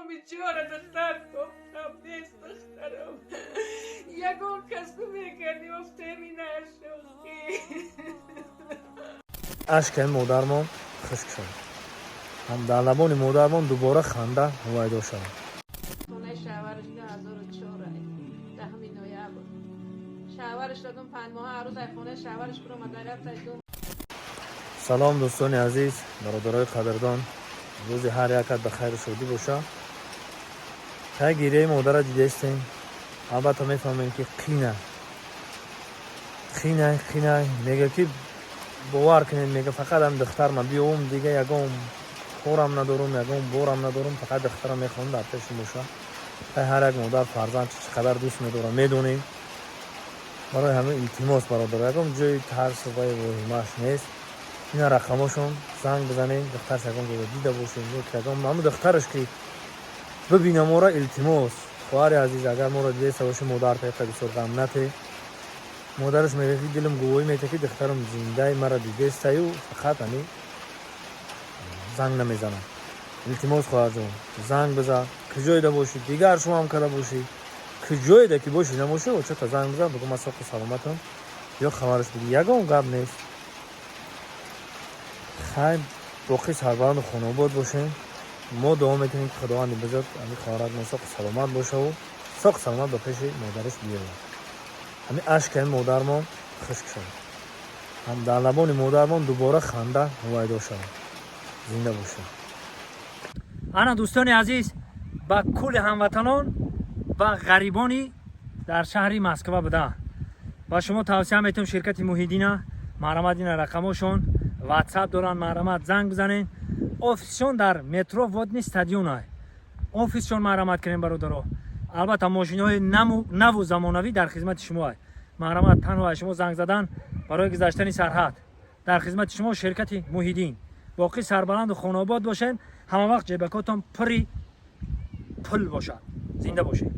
بیچاره دختر گفتم نیست دخترم یکون کسب میکردی افتیمی نشوخی اشکای مادرمان خشک شد. هم در لبان مادرمان دوباره خنده هویدا شد. خونه شوهرش 2004 دهمی نویبر شوهرش دادم 5 ماه هر روز خونه شوهرش برو مدرب تا سلام دوستان عزیز، برادرای قدردان، روز هر یکت بخیر شدی باشه. تا گیره مادر دیده استیم، البته میفهمیم که خینه میگه که باور کنین، میگه فقط هم دختر من بیام دیگه یکم خورم ندارم، یکم بورم ندارم، فقط دخترم میخوام در پیش باشه. تا هر یک مادر فرزند چقدر دوست میداره میدونیم. برای همه التماس برادر، یکم جای ترس و وحیمش نیست. اینا رقماشون زنگ بزنین، دخترش یکم دیده باشین، یکم همون دخترش که ببینه ما را التماس. خواهر عزیز اگر ما را دیده سوش مادر پیقه بسیار غم نته. مادرش میگه که دلم گویی میته که دخترم زنده مرا دیده استیو، فقط همی زنگ نمیزنم. التماس خواهر جون زنگ بزن، کجای ده باشی، دیگر شما هم کرده باشی، کجای ده که باشی نموشه و چه تا زنگ بزن بگو من ساق سلامتم یا خبرش بدی. یکم گپ نیست. خیلی باقی سربلند خونه آباد باشین. ما دعا میکنیم که خداوند بزرگ همین خواهرک ما ساق سلامت باشه و ساق سلامت به پیش مادرش بیاره. همین اشکای مادرمان خشک شد. هم در لبان مادرمان دوباره خنده هویدا شد. زنده باشه. انا دوستان عزیز، با کل هموطنان و غریبانی در شهر مسکو بده و شما توصیه میتونم شرکت محیدین مرامدین رقمشون واتساپ دارن، مرامت زنگ بزنین. آفیسشون در مترو ودنی استادیون های آفیسشون مرامت کنین برادرها. البته ماشین های نو و زمانوی در خدمت شما های. مرامت تنها شما زنگ زدن برای گذشتن سرحد در خدمت شما شرکت محیدین. باقی سربلند و خانه آباد باشین، همه وقت جیبکاتون پری پل باشد. زنده باشین.